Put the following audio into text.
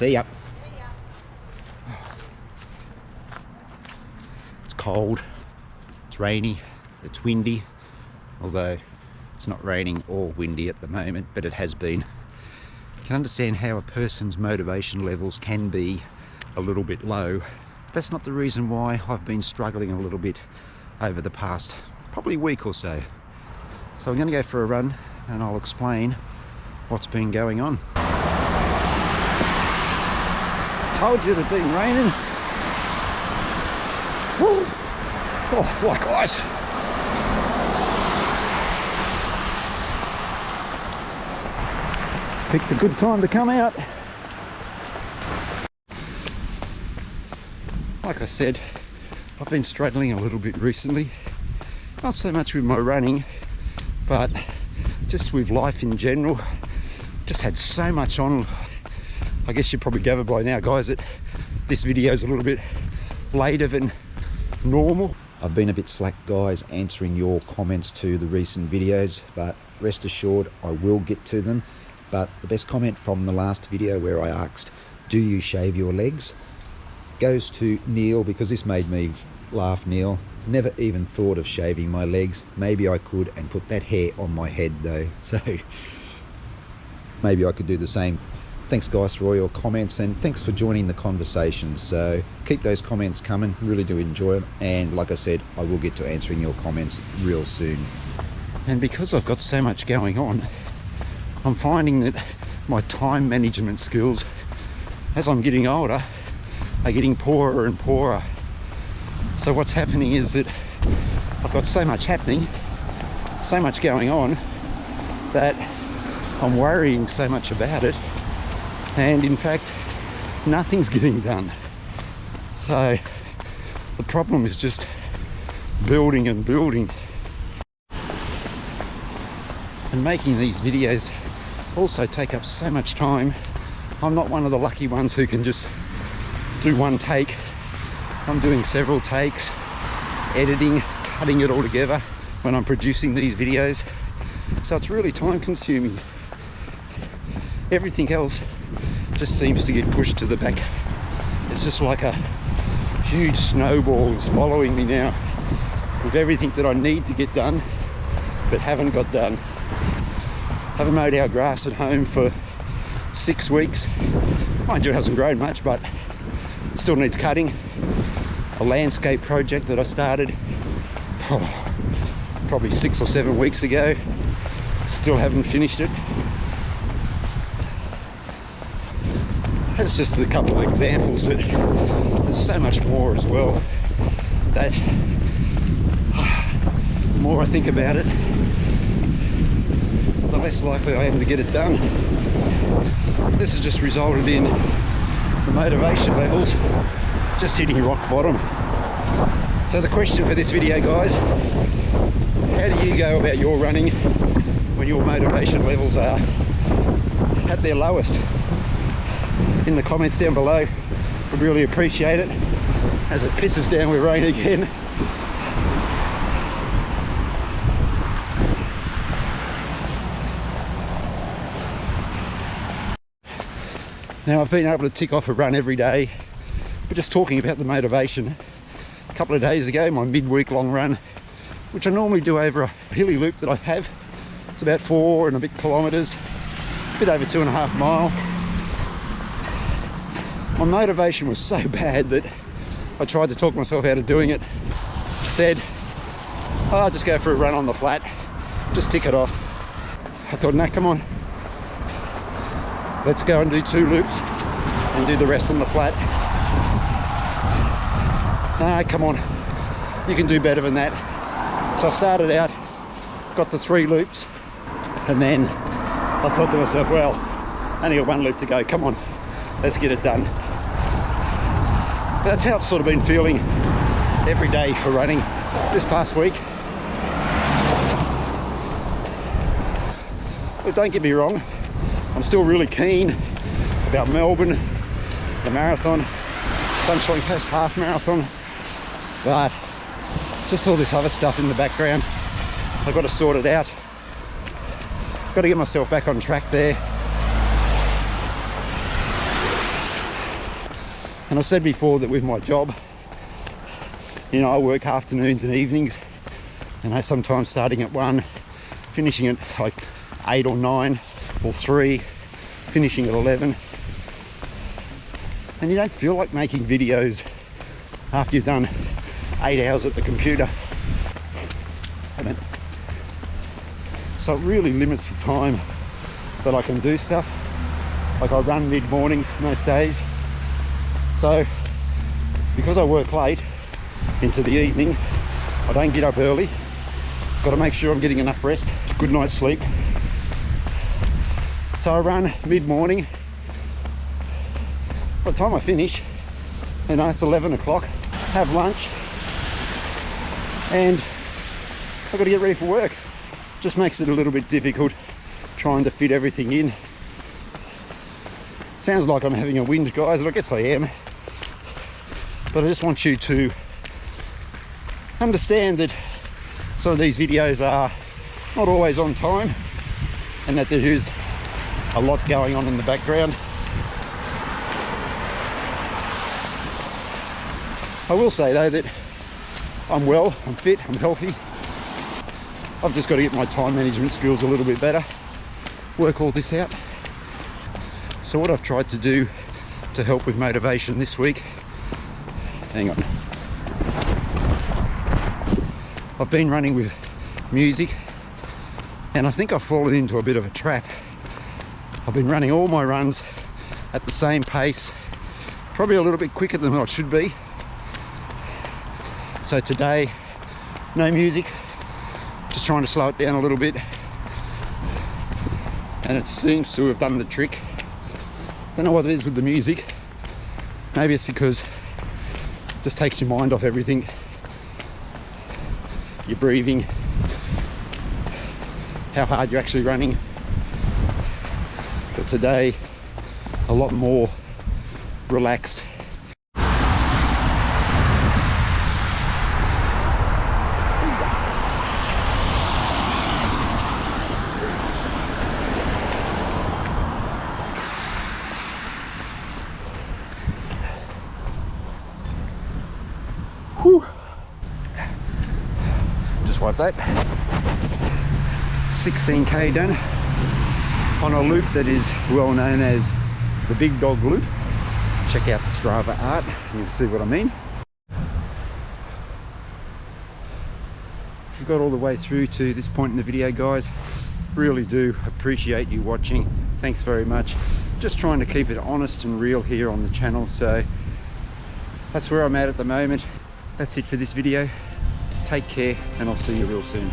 See ya. It's cold, it's rainy, it's windy, although it's not raining or windy at the moment, but it has been. You can understand how a person's motivation levels can be a little bit low. That's not the reason why I've been struggling a little bit over the past probably week or so. So I'm going to go for a run and I'll explain what's been going on. Told you it had been raining. Woo. Oh, it's like ice. Picked a good time to come out. Like I said, I've been struggling a little bit recently. Not so much with my running, but just with life in general. Just had so much on. I guess you've probably gathered by now, guys, that this video is a little bit later than normal. I've been a bit slack, guys, answering your comments to the recent videos, but rest assured I will get to them. But the best comment from the last video where I asked, do you shave your legs, goes to Neil, because this made me laugh. Neil, never even thought of shaving my legs. Maybe I could, and put that hair on my head though, so maybe I could do the same. Thanks guys for all your comments, and thanks for joining the conversation. So keep those comments coming, really do enjoy them, and like I said, I will get to answering your comments real soon. And because I've got so much going on, I'm finding that my time management skills as I'm getting older are getting poorer and poorer. So what's happening is that I've got so much happening, so much going on, that I'm worrying so much about it, and in fact nothing's getting done. So the problem is just building and building. And making these videos also take up so much time. I'm not one of the lucky ones who can just do one take. I'm doing several takes, editing, cutting it all together when I'm producing these videos. So it's really time consuming. Everything else just seems to get pushed to the back. It's just like a huge snowball is following me now with everything that I need to get done but haven't got done. Haven't mowed our grass at home for 6 weeks. Mind you, it hasn't grown much, but it still needs cutting. A landscape project that I started probably 6 or 7 weeks ago, still haven't finished it. That's just a couple of examples, but there's so much more as well that the more I think about it, the less likely I am to get it done. This has just resulted in the motivation levels just hitting rock bottom. So the question for this video, guys, how do you go about your running when your motivation levels are at their lowest? In the comments down below, I'd really appreciate it, as it pisses down with rain again. Now I've been able to tick off a run every day, but just talking about the motivation, a couple of days ago, my midweek long run, which I normally do over a hilly loop that I have, it's about 4 and a bit kilometres, a bit over 2.5 miles. My motivation was so bad that I tried to talk myself out of doing it. I said, oh, I'll just go for a run on the flat, just tick it off. I thought, no, come on, let's go and do 2 loops and do the rest on the flat. No, come on, you can do better than that. So I started out, got the 3 loops, and then I thought to myself, well, I only got 1 loop to go, come on, let's get it done. But that's how I've sort of been feeling every day for running this past week. But don't get me wrong, I'm still really keen about Melbourne, the marathon, Sunshine Coast half marathon, but it's just all this other stuff in the background. I've got to sort it out. Got to get myself back on track there. And I said before that with my job, you know, I work afternoons and evenings, and I sometimes starting at 1, finishing at like 8 or 9 or 3, finishing at 11. And you don't feel like making videos after you've done 8 hours at the computer. So it really limits the time that I can do stuff. Like I run mid-mornings most days. So because I work late into the evening, I don't get up early. Got to make sure I'm getting enough rest, good night's sleep. So I run mid-morning. By the time I finish, you know, it's 11 o'clock, have lunch, and I've got to get ready for work. Just makes it a little bit difficult trying to fit everything in. Sounds like I'm having a whinge, guys, and I guess I am. But I just want you to understand that some of these videos are not always on time, and that there is a lot going on in the background. I will say though that I'm well, I'm fit, I'm healthy. I've just got to get my time management skills a little bit better, work all this out. So what I've tried to do to help with motivation this week, hang on, I've been running with music, and I think I've fallen into a bit of a trap. I've been running all my runs at the same pace, probably a little bit quicker than I should be. So today, no music, just trying to slow it down a little bit, and it seems to have done the trick. Don't know what it is with the music. Maybe it's because it just takes your mind off everything. You're breathing, how hard you're actually running. But today, a lot more relaxed. Whew. Just wipe that. 16k done on a loop that is well known as the Big Dog Loop. Check out the Strava art and you'll see what I mean. If you've got all the way through to this point in the video, guys, really do appreciate you watching. Thanks very much. Just trying to keep it honest and real here on the channel, so that's where I'm at the moment. That's it for this video. Take care, and I'll see you real soon.